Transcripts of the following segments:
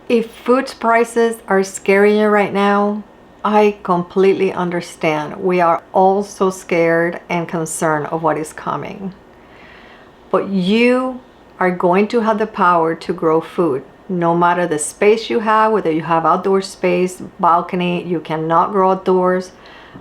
If food prices are scaring you right now, I completely understand. We are all so scared and concerned of what is coming. But you are going to have the power to grow food. No matter the space you have, whether you have outdoor space, balcony, you cannot grow outdoors.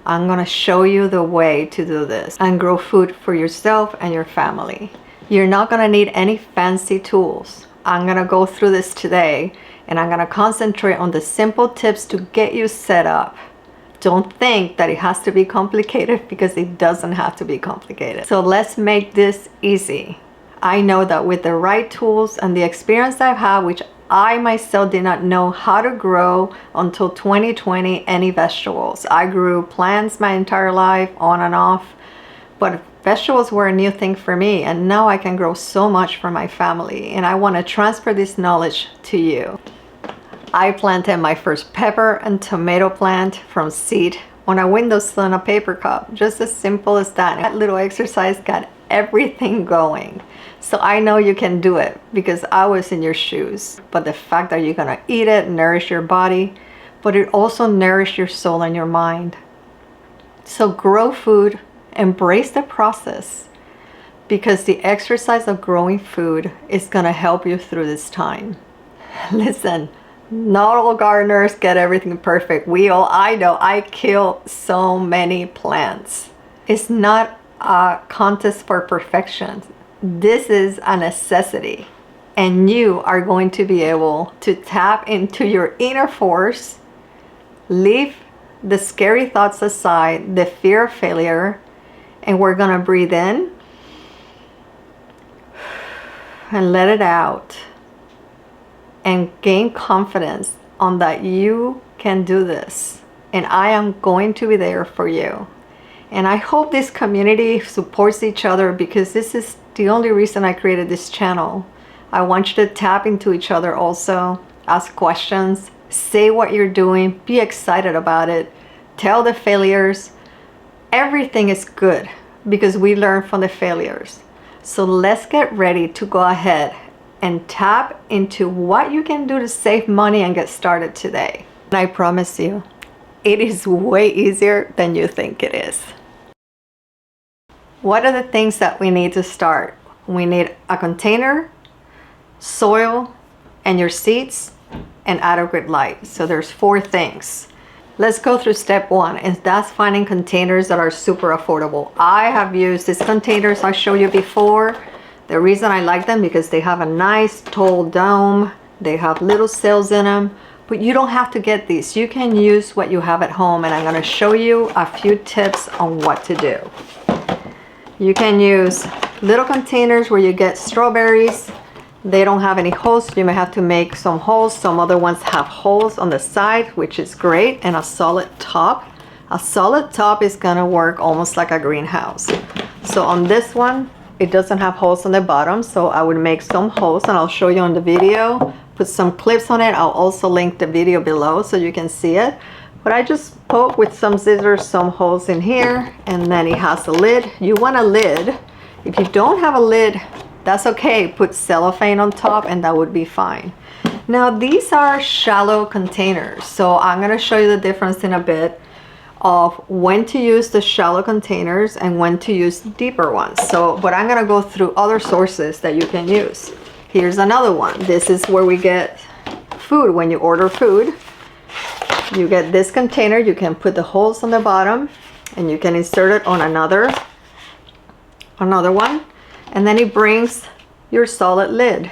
I'm gonna show you the way to do this and grow food for yourself and your family. You're not gonna need any fancy tools. I'm gonna go through this today and I'm gonna concentrate on the simple tips to get you set up. Don't think that it has to be complicated, because it doesn't have to be complicated. So let's make this easy. I know that with the right tools and the experience I've had, which I myself did not know how to grow until 2020 any vegetables. I grew plants my entire life, on and off, but vegetables were a new thing for me, and now I can grow so much for my family, and I want to transfer this knowledge to you. I planted my first pepper and tomato plant from seed on a windowsill in a paper cup. Just as simple as that. That little exercise got everything going. So I know you can do it, because I was in your shoes. But the fact that you're gonna eat it, nourish your body, but it also nourishes your soul and your mind. So grow food, embrace the process, because the exercise of growing food is gonna help you through this time. Listen, not all gardeners get everything perfect. I know, I kill so many plants. It's not a contest for perfection. This is a necessity, and you are going to be able to tap into your inner force, leave the scary thoughts aside, the fear of failure, and we're gonna breathe in and let it out, and gain confidence on that you can do this, and I am going to be there for you. And I hope this community supports each other, because this is the only reason I created this channel. I want you to tap into each other also, ask questions, say what you're doing, be excited about it, tell the failures. Everything is good because we learn from the failures. So let's get ready to go ahead and tap into what you can do to save money and get started today. And I promise you, it is way easier than you think it is. What are the things that we need to start? We need a container, soil, and your seeds, and adequate light. So there's 4 things. Let's go through step 1, and that's finding containers that are super affordable. I have used these containers I showed you before. The reason I like them, because they have a nice tall dome, they have little cells in them, but you don't have to get these. You can use what you have at home, and I'm gonna show you a few tips on what to do. You can use little containers where you get strawberries. They don't have any holes. You may have to make some holes. Some other ones have holes on the side, which is great, and a solid top. A solid top is gonna work almost like a greenhouse. So on this one, it doesn't have holes on the bottom, so I would make some holes, and I'll show you on the video. Put some clips on it. I'll also link the video below so you can see it. But I just poke with some scissors some holes in here, and then it has a lid. You want a lid. If you don't have a lid, that's okay. Put cellophane on top and that would be fine. Now these are shallow containers, so I'm gonna show you the difference in a bit of when to use the shallow containers and when to use deeper ones. But I'm gonna go through other sources that you can use. Here's another one. This is where we get food. When you order food, you get this container. You can put the holes on the bottom, and you can insert it on another one, and then it brings your solid lid.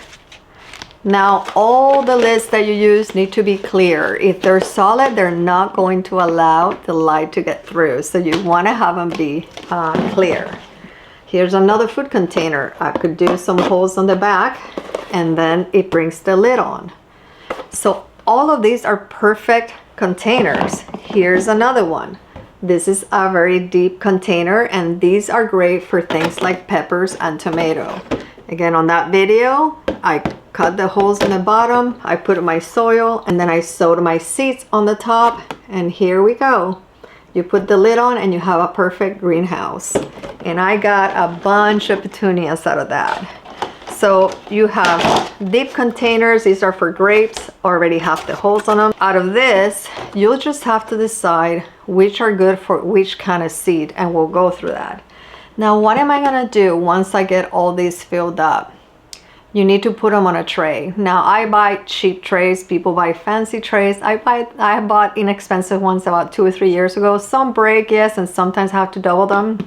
Now all the lids that you use need to be clear. If they're solid, they're not going to allow the light to get through, so you want to have them be clear. Here's another food container. I could do some holes on the back, and then it brings the lid on. So all of these are perfect containers. Here's another one. This is a very deep container, and these are great for things like peppers and tomato. Again, on that video, I cut the holes in the bottom, I put my soil, and then I sowed my seeds on the top, and here we go. You put the lid on and you have a perfect greenhouse. And I got a bunch of petunias out of that. So you have deep containers. These are for grapes, already have the holes on them. Out of this, you'll just have to decide which are good for which kind of seed, and we'll go through that. Now, what am I gonna do once I get all these filled up? You need to put them on a tray. Now, I buy cheap trays. People buy fancy trays. I bought inexpensive ones about 2 or 3 years ago. Some break, yes, and sometimes have to double them.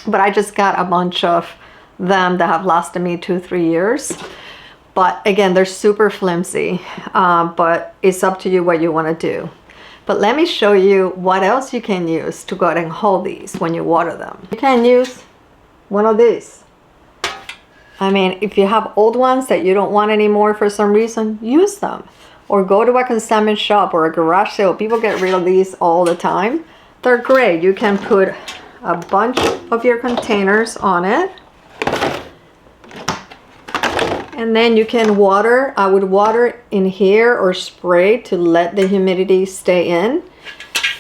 But I just got a bunch of them that have lasted me 2 or 3 years. But again, they're super flimsy. But it's up to you what you want to do. But let me show you what else you can use to go ahead and hold these when you water them. You can use one of these. I mean, if you have old ones that you don't want anymore for some reason, use them. Or go to a consignment shop or a garage sale. People get rid of these all the time. They're great. You can put a bunch of your containers on it. And then you can water. I would water in here or spray to let the humidity stay in.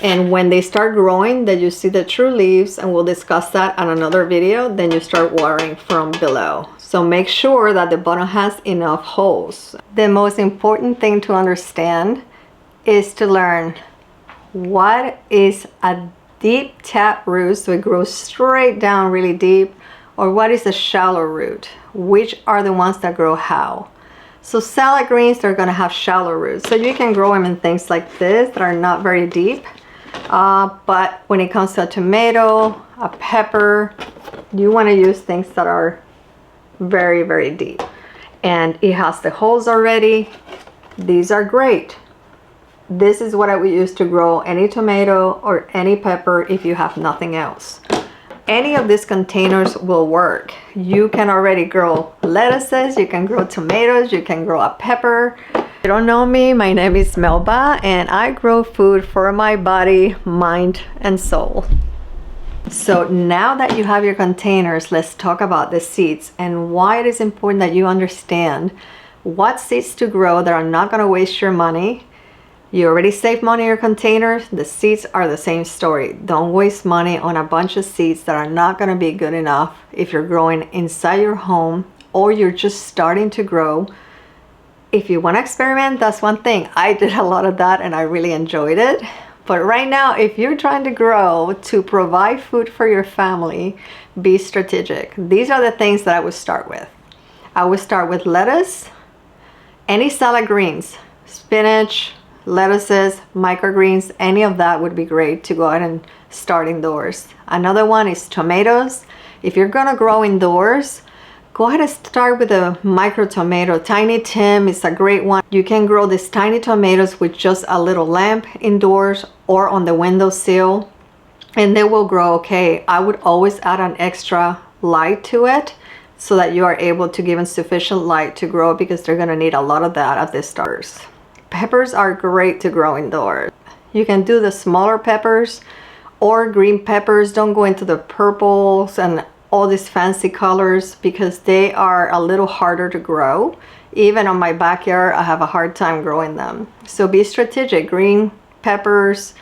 And when they start growing, that you see the true leaves, and we'll discuss that on another video, then you start watering from below. So make sure that the bottom has enough holes. The most important thing to understand is to learn what is a deep tap root, so it grows straight down really deep, or what is a shallow root, which are the ones that grow how. So salad greens, they're gonna have shallow roots. So you can grow them in things like this that are not very deep. But when it comes to a tomato, a pepper, you wanna use things that are very, very deep. And it has the holes already. These are great. This is what I would use to grow any tomato or any pepper if you have nothing else. Any of these containers will work. You can already grow lettuces, you can grow tomatoes, you can grow a pepper. If you don't know me, my name is Melba, and I grow food for my body, mind, and soul. So now that you have your containers, let's talk about the seeds and why it is important that you understand what seeds to grow that are not going to waste your money. You already saved money in your containers. The seeds are the same story. Don't waste money on a bunch of seeds that are not going to be good enough if you're growing inside your home or you're just starting to grow. If you want to experiment, that's one thing. I did a lot of that and I really enjoyed it. But right now, if you're trying to grow to provide food for your family, be strategic. These are the things that I would start with. I would start with lettuce, any salad greens, spinach, lettuces, microgreens, any of that would be great to go ahead and start indoors. Another one is tomatoes. If you're gonna grow indoors, go ahead and start with a micro tomato. Tiny Tim is a great one. You can grow these tiny tomatoes with just a little lamp indoors or on the windowsill, and they will grow okay. I would always add an extra light to it so that you are able to give them sufficient light to grow, because they're gonna need a lot of that at the starters. Peppers are great to grow indoors. You can do the smaller peppers or green peppers. Don't go into the purples and all these fancy colors because they are a little harder to grow. Even on my backyard, I have a hard time growing them. So be strategic. Green peppers,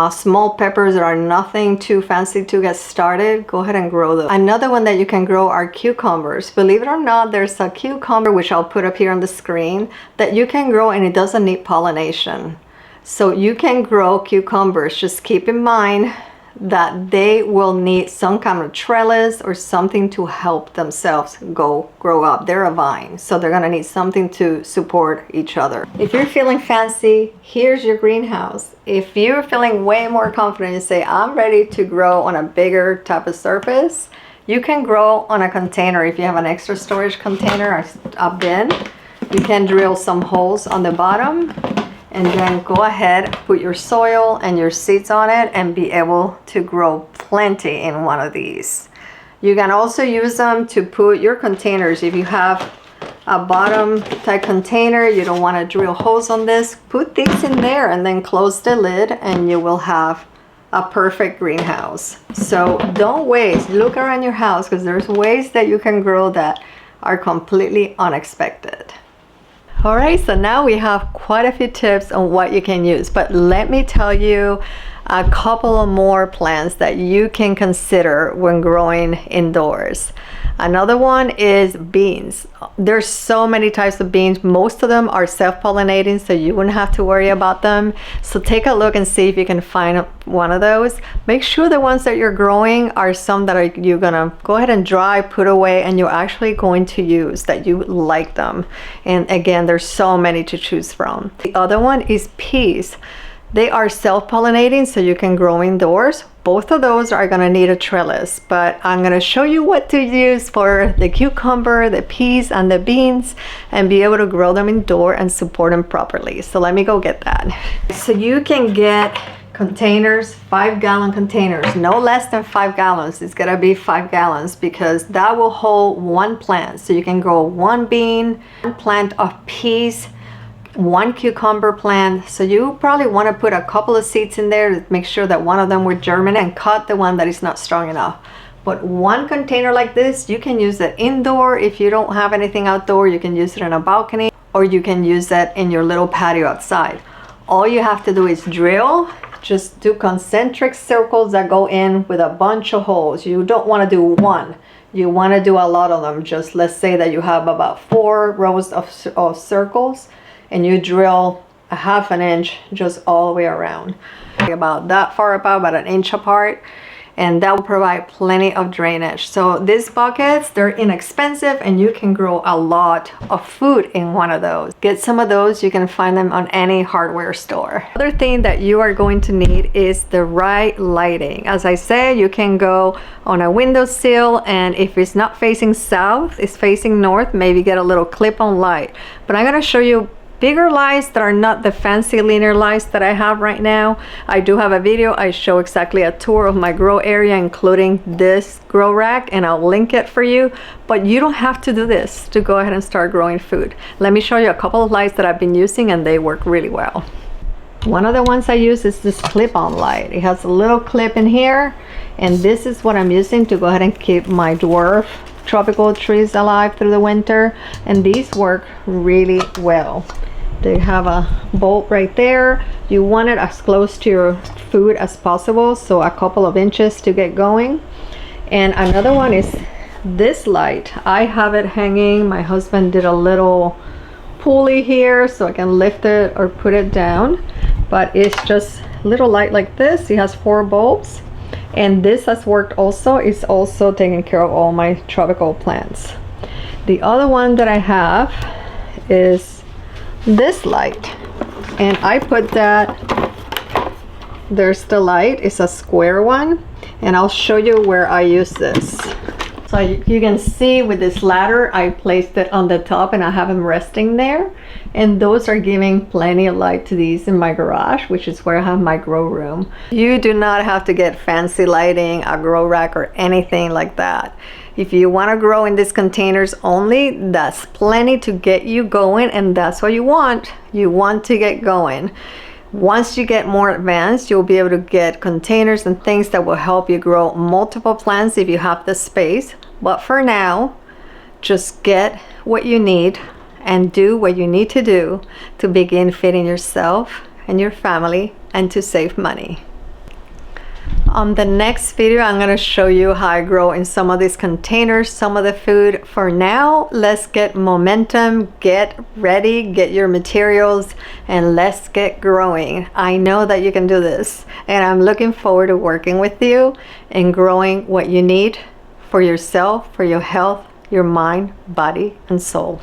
small peppers that are nothing too fancy to get started, go ahead and grow them. Another one that you can grow are cucumbers. Believe it or not, there's a cucumber, which I'll put up here on the screen, that you can grow and it doesn't need pollination. So you can grow cucumbers. Just keep in mind that they will need some kind of trellis or something to help themselves grow up. They're a vine, so they're gonna need something to support each other. If you're feeling fancy, here's your greenhouse. If you're feeling way more confident and say, I'm ready to grow on a bigger type of surface, you can grow on a container. If you have an extra storage container, a bin, you can drill some holes on the bottom and then go ahead, put your soil and your seeds on it and be able to grow plenty in one of these. You can also use them to put your containers. If you have a bottom type container, you don't want to drill holes on this, put these in there and then close the lid and you will have a perfect greenhouse. So don't waste. Look around your house, because there's ways that you can grow that are completely unexpected. All right, so now we have quite a few tips on what you can use, but let me tell you a couple of more plants that you can consider when growing indoors. Another one is beans. There's so many types of beans. Most of them are self-pollinating, so you wouldn't have to worry about them. So take a look and see if you can find one of those. Make sure the ones that you're growing are some that you're gonna go ahead and dry, put away, and you're actually going to use, that you like them. And again, there's so many to choose from. The other one is peas. They are self-pollinating, so you can grow indoors. Both of those are gonna need a trellis, but I'm gonna show you what to use for the cucumber, the peas, and the beans, and be able to grow them indoor and support them properly. So let me go get that. So you can get containers, 5-gallon containers, no less than 5 gallons. It's gotta be 5 gallons because that will hold one plant. So you can grow one bean, one plant of peas, one cucumber plant. So you probably want to put a couple of seeds in there to make sure that one of them would germinate, and cut the one that is not strong enough. But one container like this, you can use it indoor. If you don't have anything outdoor, you can use it in a balcony, or you can use that in your little patio outside. All you have to do is drill, just do concentric circles that go in with a bunch of holes. You don't want to do one. You want to do a lot of them. Just let's say that you have about 4 rows of circles, and you drill a 1/2 inch just all the way around. About that far apart, about 1 inch apart, and that will provide plenty of drainage. So these buckets, they're inexpensive, and you can grow a lot of food in one of those. Get some of those. You can find them on any hardware store. Other thing that you are going to need is the right lighting. As I said, you can go on a windowsill, and if it's not facing south, it's facing north, maybe get a little clip-on light. But I'm gonna show you bigger lights that are not the fancy linear lights that I have right now. I do have a video. I show exactly a tour of my grow area, including this grow rack, and I'll link it for you. But you don't have to do this to go ahead and start growing food. Let me show you a couple of lights that I've been using, and they work really well. One of the ones I use is this clip-on light. It has a little clip in here, and this is what I'm using to go ahead and keep my dwarf tropical trees alive through the winter, and these work really well. They have a bulb right there. You want it as close to your food as possible, so a couple of inches to get going. And another one is this light. I have it hanging. My husband did a little pulley here so I can lift it or put it down, but it's just a little light like this. It has 4 bulbs, and this has worked also. It's also taking care of all my tropical plants. The other one that I have is this light, and I put that, there's the light. It's a square one, and I'll show you where I use this. So you can see with this ladder, I placed it on the top, and I have them resting there, and those are giving plenty of light to these in my garage, which is where I have my grow room. You do not have to get fancy lighting, a grow rack, or anything like that. If you want to grow in these containers only, that's plenty to get you going, and that's what you want. You want to get going. Once you get more advanced, you'll be able to get containers and things that will help you grow multiple plants if you have the space. But for now, just get what you need and do what you need to do to begin feeding yourself and your family, and to save money. On the next video, I'm going to show you how I grow in some of these containers, some of the food. For now, let's get momentum, get ready, get your materials, and let's get growing. I know that you can do this, and I'm looking forward to working with you and growing what you need for yourself, for your health, your mind, body, and soul.